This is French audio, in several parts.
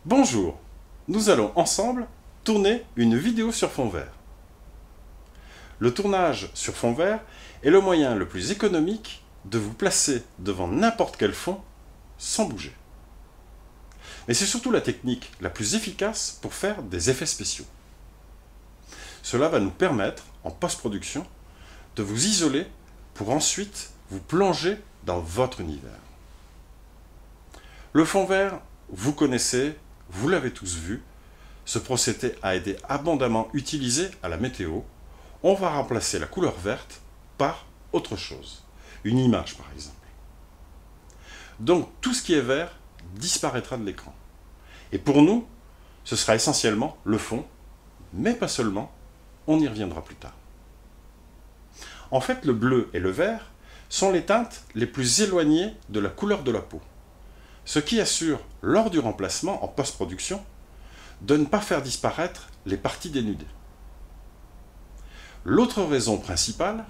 Bonjour, nous allons ensemble tourner une vidéo sur fond vert. Le tournage sur fond vert est le moyen le plus économique de vous placer devant n'importe quel fond sans bouger. Mais c'est surtout la technique la plus efficace pour faire des effets spéciaux. Cela va nous permettre, en post-production, de vous isoler pour ensuite vous plonger dans votre univers. Le fond vert, vous connaissez, vous l'avez tous vu, ce procédé a été abondamment utilisé à la météo. On va remplacer la couleur verte par autre chose, une image par exemple. Donc tout ce qui est vert disparaîtra de l'écran. Et pour nous, ce sera essentiellement le fond, mais pas seulement, on y reviendra plus tard. En fait, le bleu et le vert sont les teintes les plus éloignées de la couleur de la peau, ce qui assure, lors du remplacement en post-production, de ne pas faire disparaître les parties dénudées. L'autre raison principale,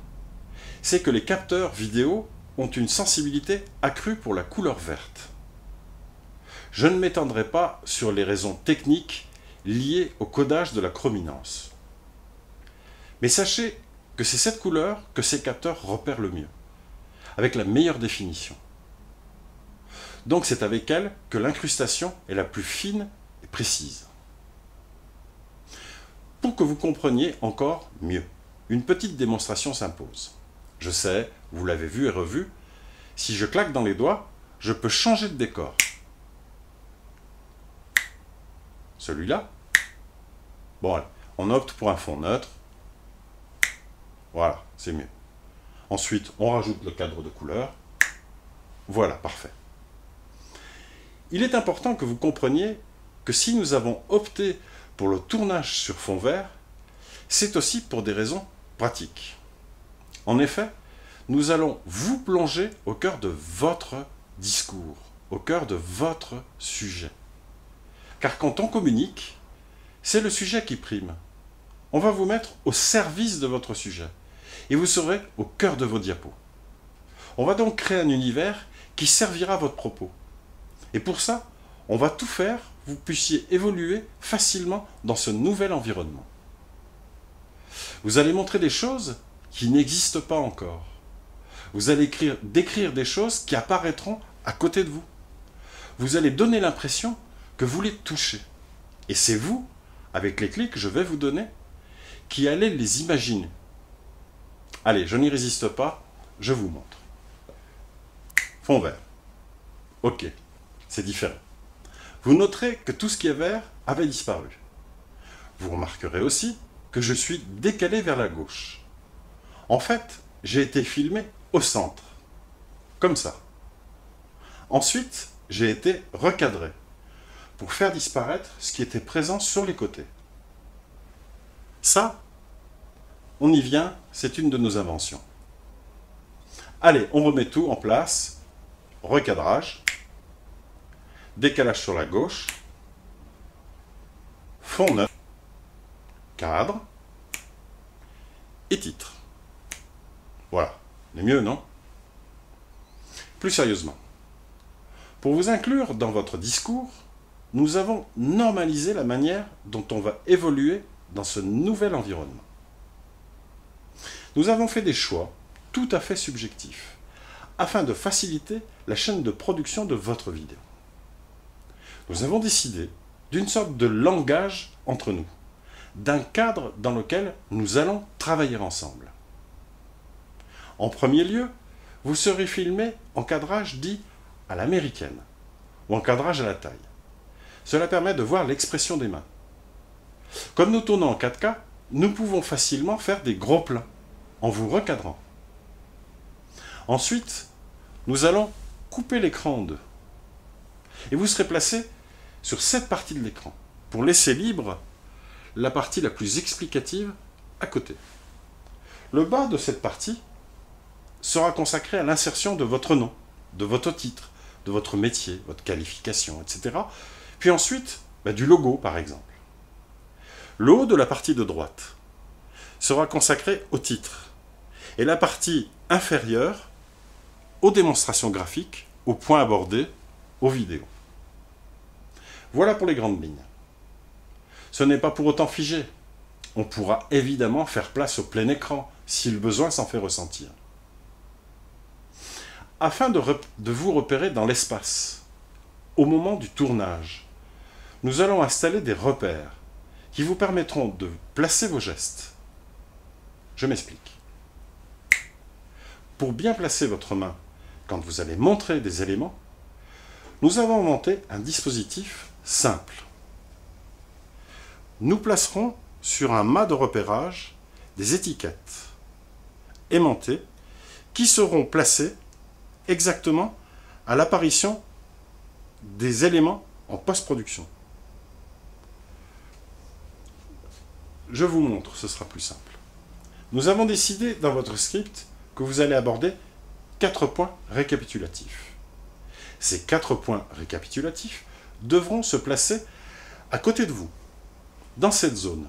c'est que les capteurs vidéo ont une sensibilité accrue pour la couleur verte. Je ne m'étendrai pas sur les raisons techniques liées au codage de la chrominance. Mais sachez que c'est cette couleur que ces capteurs repèrent le mieux, avec la meilleure définition. Donc c'est avec elle que l'incrustation est la plus fine et précise. Pour que vous compreniez encore mieux, une petite démonstration s'impose. Je sais, vous l'avez vu et revu, si je claque dans les doigts, je peux changer de décor. Celui-là, bon allez, on opte pour un fond neutre. Voilà, c'est mieux. Ensuite, on rajoute le cadre de couleur. Voilà, parfait. Il est important que vous compreniez que si nous avons opté pour le tournage sur fond vert, c'est aussi pour des raisons pratiques. En effet, nous allons vous plonger au cœur de votre discours, au cœur de votre sujet. Car quand on communique, c'est le sujet qui prime. On va vous mettre au service de votre sujet et vous serez au cœur de vos diapos. On va donc créer un univers qui servira à votre propos. Et pour ça, on va tout faire pour que vous puissiez évoluer facilement dans ce nouvel environnement. Vous allez montrer des choses qui n'existent pas encore. Vous allez décrire des choses qui apparaîtront à côté de vous. Vous allez donner l'impression que vous les touchez. Et c'est vous, avec les clés que je vais vous donner, qui allez les imaginer. Allez, je n'y résiste pas, je vous montre. Fond vert. Ok, c'est différent. Vous noterez que tout ce qui est vert avait disparu. Vous remarquerez aussi que je suis décalé vers la gauche. En fait, j'ai été filmé au centre, comme ça. Ensuite, j'ai été recadré pour faire disparaître ce qui était présent sur les côtés. Ça, on y vient, c'est une de nos inventions. Allez, on remet tout en place. Recadrage. Décalage sur la gauche. Fond neuf. Cadre. Et titre. Voilà. C'est mieux, non? Plus sérieusement. Pour vous inclure dans votre discours, nous avons normalisé la manière dont on va évoluer dans ce nouvel environnement. Nous avons fait des choix tout à fait subjectifs afin de faciliter la chaîne de production de votre vidéo. Nous avons décidé d'une sorte de langage entre nous, d'un cadre dans lequel nous allons travailler ensemble. En premier lieu, vous serez filmé en cadrage dit à l'américaine ou en cadrage à la taille. Cela permet de voir l'expression des mains. Comme nous tournons en 4K, nous pouvons facilement faire des gros plans en vous recadrant. Ensuite, nous allons couper l'écran en deux. Et vous serez placé sur cette partie de l'écran pour laisser libre la partie la plus explicative à côté. Le bas de cette partie sera consacré à l'insertion de votre nom, de votre titre, de votre métier, votre qualification, etc. Puis ensuite, du logo par exemple. Le haut de la partie de droite sera consacré au titre et la partie inférieure aux démonstrations graphiques, aux points abordés, aux vidéos. Voilà pour les grandes lignes. Ce n'est pas pour autant figé. On pourra évidemment faire place au plein écran, si le besoin s'en fait ressentir. Afin de vous repérer dans l'espace, au moment du tournage, nous allons installer des repères qui vous permettront de placer vos gestes. Je m'explique. Pour bien placer votre main quand vous allez montrer des éléments, nous avons inventé un dispositif simple. Nous placerons sur un mât de repérage des étiquettes aimantées qui seront placées exactement à l'apparition des éléments en post-production. Je vous montre, ce sera plus simple. Nous avons décidé dans votre script que vous allez aborder 4 points récapitulatifs. Ces 4 points récapitulatifs devront se placer à côté de vous, dans cette zone,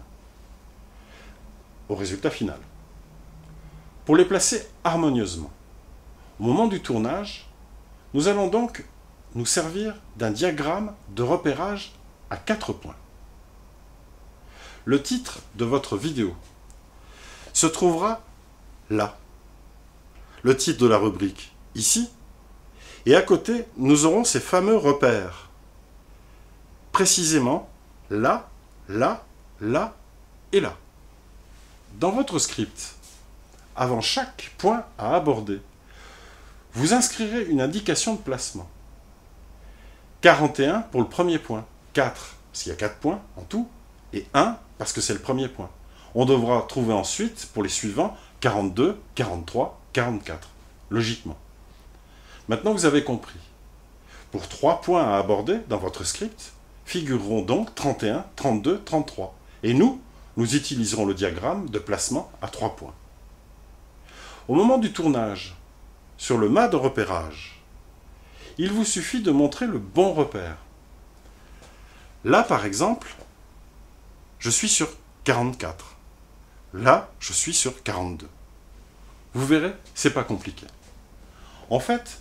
au résultat final. Pour les placer harmonieusement, au moment du tournage, nous allons donc nous servir d'un diagramme de repérage à 4 points. Le titre de votre vidéo se trouvera là. Le titre de la rubrique ici. Et à côté, nous aurons ces fameux repères. Précisément là, là, là et là. Dans votre script, avant chaque point à aborder, vous inscrirez une indication de placement. 41 pour le premier point, 4 parce qu'il y a 4 points en tout, et 1 parce que c'est le premier point. On devra trouver ensuite, pour les suivants, 42, 43, 44, logiquement. Maintenant, vous avez compris. Pour 3 points à aborder dans votre script, figureront donc 31, 32, 33. Et nous utiliserons le diagramme de placement à 3 points. Au moment du tournage, sur le mât de repérage, il vous suffit de montrer le bon repère. Là, par exemple, je suis sur 44. Là, je suis sur 42. Vous verrez, c'est pas compliqué. En fait,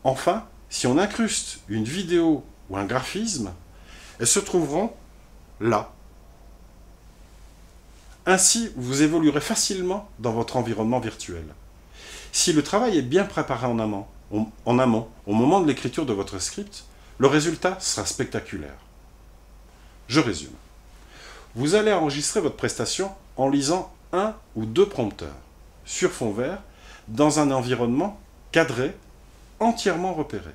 enfin, si on incruste une vidéo ou un graphisme, elles se trouveront là. Ainsi, vous évoluerez facilement dans votre environnement virtuel. Si le travail est bien préparé en amont, au moment de l'écriture de votre script, le résultat sera spectaculaire. Je résume. Vous allez enregistrer votre prestation en lisant 1 ou 2 prompteurs sur fond vert dans un environnement cadré, entièrement repéré.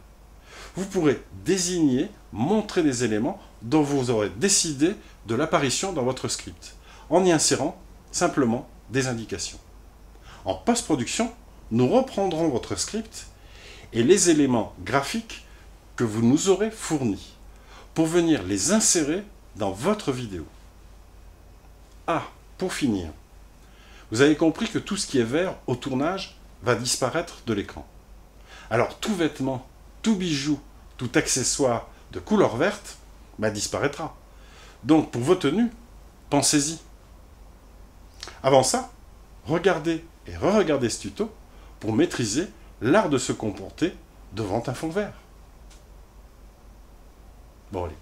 Vous pourrez désigner, montrer des éléments dont vous aurez décidé de l'apparition dans votre script, en y insérant simplement des indications. En post-production, nous reprendrons votre script et les éléments graphiques que vous nous aurez fournis pour venir les insérer dans votre vidéo. Ah, pour finir, vous avez compris que tout ce qui est vert au tournage va disparaître de l'écran. Alors tout vêtement, tout bijou, tout accessoire de couleur verte disparaîtra. Donc pour vos tenues, pensez-y. Avant ça, regardez et re-regardez ce tuto pour maîtriser l'art de se comporter devant un fond vert. Bon allez.